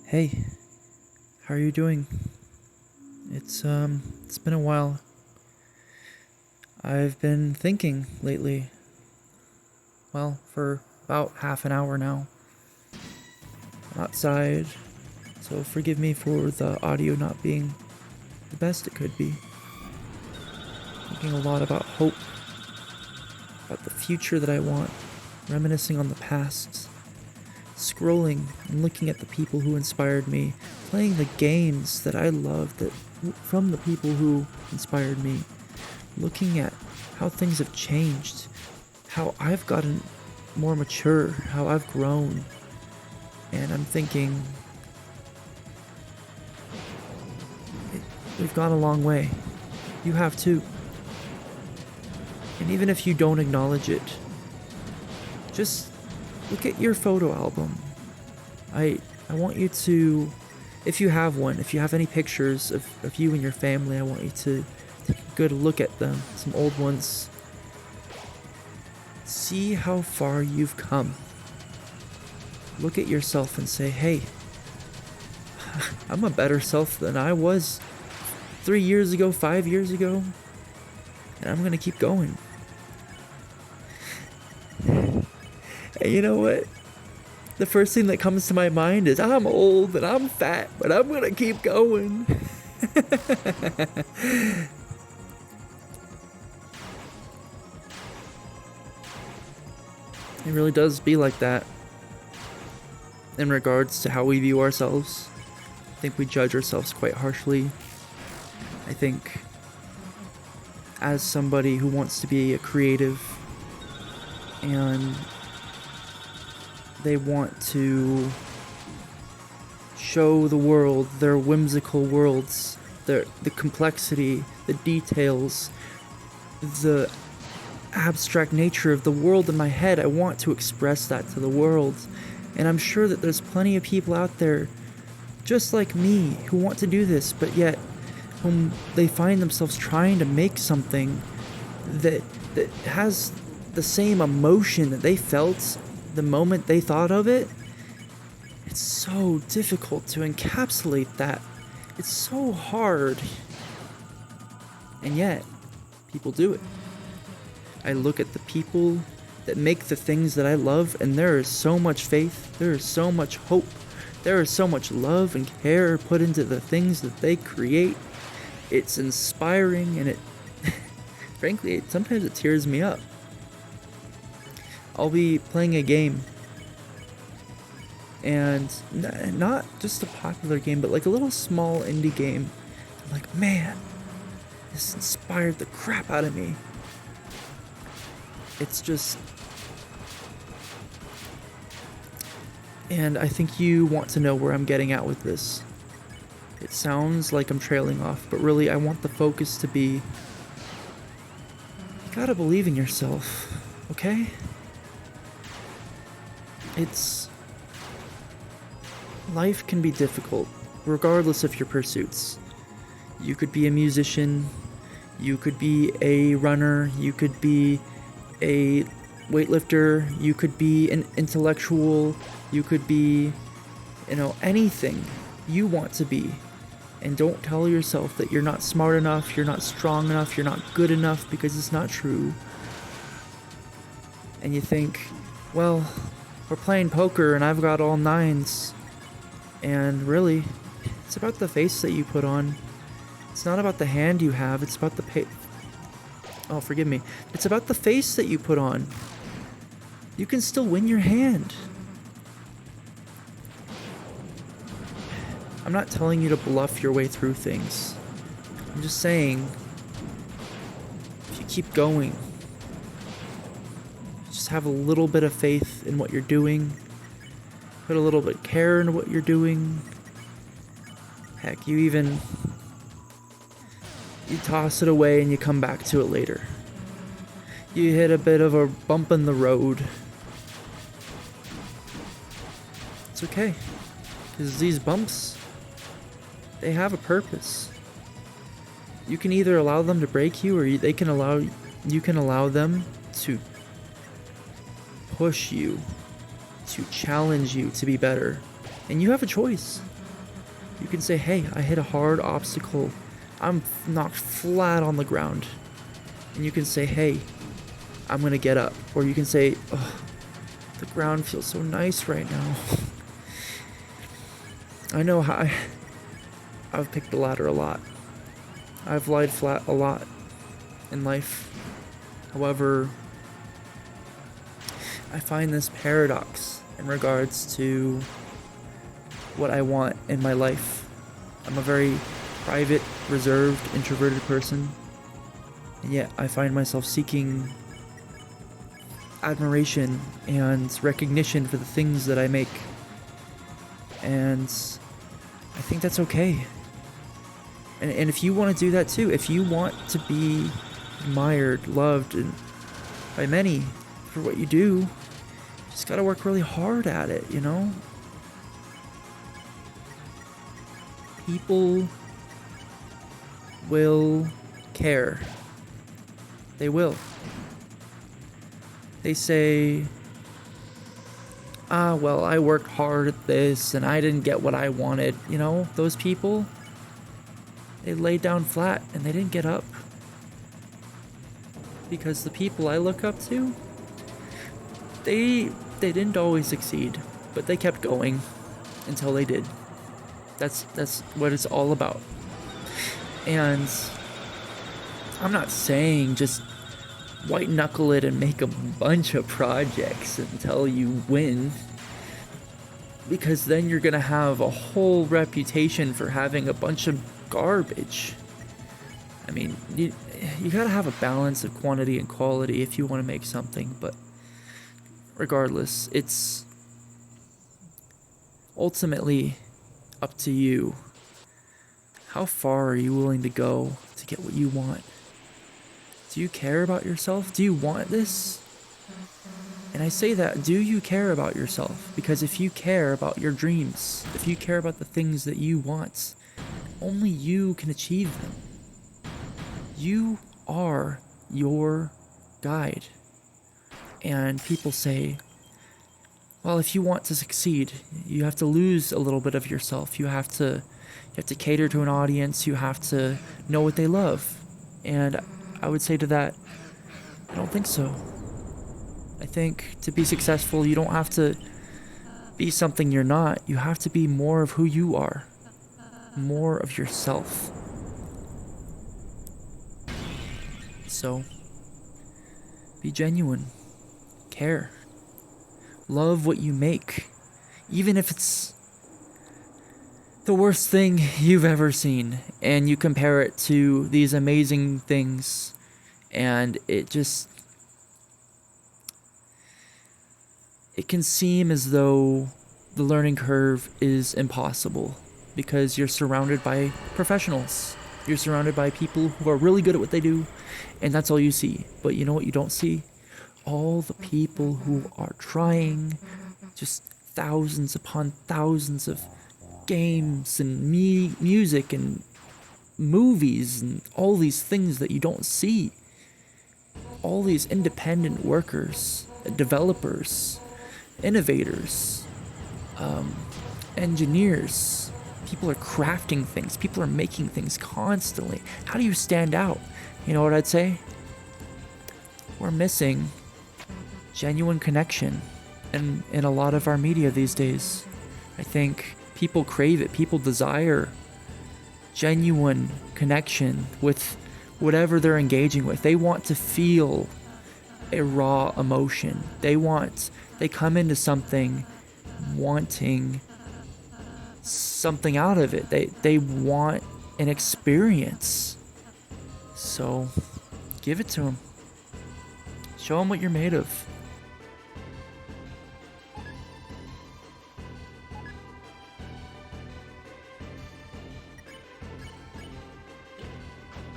Hey, how are you doing? It's been a while. I've been thinking lately. Well, for about half an hour now. I'm outside, so forgive me for the audio not being the best it could be. Thinking a lot about hope, about the future that I want, reminiscing on the past, scrolling and looking at the people who inspired me, playing the games that I loved from the people who inspired me, looking at how things have changed, how I've gotten more mature, how I've grown. And I'm thinking, we've gone a long way. You have too. And even if you don't acknowledge it, just look at your photo album. I want you to, if you have one, if you have any pictures of you and your family, I want you to take a good look at them, some old ones. See how far you've come. Look at yourself and say, hey, I'm a better self than I was 3 years ago, 5 years ago, and I'm gonna keep going. And you know what? The first thing that comes to my mind is I'm old and I'm fat, but I'm gonna keep going. It really does be like that in regards to how we view ourselves. I think we judge ourselves quite harshly. I think as somebody who wants to be a creative and they want to show the world their whimsical worlds, the complexity, the details, the abstract nature of the world in my head. I want to express that to the world. And I'm sure that there's plenty of people out there just like me who want to do this, but yet when they find themselves trying to make something that has the same emotion that they felt the moment they thought of it, it's so difficult to encapsulate that. It's so hard. And yet, people do it. I look at the people that make the things that I love, and there is so much faith, there is so much hope, there is so much love and care put into the things that they create. It's inspiring, and it frankly, sometimes it tears me up. I'll be playing a game, and not just a popular game, but like a little small indie game. I'm like, man, this inspired the crap out of me. It's just, and I think you want to know where I'm getting at with this. It sounds like I'm trailing off, but really I want the focus to be, you gotta believe in yourself, okay? Life can be difficult, regardless of your pursuits. You could be a musician, you could be a runner, you could be a weightlifter, you could be an intellectual, you could be, anything you want to be. And don't tell yourself that you're not smart enough, you're not strong enough, you're not good enough, because it's not true. And you think, well, we're playing poker and I've got all nines. And really, it's about the face that you put on. It's not about the hand you have, it's about oh, forgive me. It's about the face that you put on. You can still win your hand. I'm not telling you to bluff your way through things. I'm just saying, if you keep going, just have a little bit of faith in what you're doing, put a little bit of care into what you're doing. Heck, you toss it away and you come back to it later. You hit a bit of a bump in the road. It's okay, because these bumps, they have a purpose. You can either allow them to break you, or you can allow them to push you, to challenge you to be better. And you have a choice. You can say, hey, I hit a hard obstacle. I'm knocked flat on the ground. And you can say, hey, I'm gonna get up. Or you can say, oh, the ground feels so nice right now. I know how I've picked the ladder a lot. I've lied flat a lot in life. However, I find this paradox in regards to what I want in my life. I'm a very private, reserved, introverted person, and yet I find myself seeking admiration and recognition for the things that I make. And I think that's okay. And if you want to do that too, if you want to be admired, loved, and by many for what you do, you just gotta work really hard at it, you know? People will care. They will. They say, well, I worked hard at this and I didn't get what I wanted. You know, those people, they laid down flat and they didn't get up. Because the people I look up to, they didn't always succeed, but they kept going until they did. That's what it's all about. And I'm not saying just white knuckle it and make a bunch of projects until you win, because then you're gonna have a whole reputation for having a bunch of garbage. I mean, you gotta have a balance of quantity and quality if you want to make something, but regardless, it's ultimately up to you. How far are you willing to go to get what you want? Do you care about yourself? Do you want this? And I say that, do you care about yourself? Because if you care about your dreams, if you care about the things that you want, only you can achieve them. You are your guide. And people say, well, if you want to succeed, you have to lose a little bit of yourself. You have to cater to an audience. You have to know what they love. And I would say to that, I don't think so. I think to be successful, you don't have to be something you're not. You have to be more of who you are, more of yourself. So, be genuine, care, love what you make, even if it's the worst thing you've ever seen, and you compare it to these amazing things, and it can seem as though the learning curve is impossible because you're surrounded by professionals. You're surrounded by people who are really good at what they do, and that's all you see. But you know what you don't see? All the people who are trying, just thousands upon thousands of games and music and movies and all these things that you don't see. All these independent workers, developers, innovators, engineers. People are crafting things. People are making things constantly. How do you stand out? You know what I'd say? We're missing genuine connection in a lot of our media these days. I think people crave it. People desire genuine connection with whatever they're engaging with. They want to feel a raw emotion. They come into something wanting something out of it. They want an experience. So give it to them. Show them what you're made of.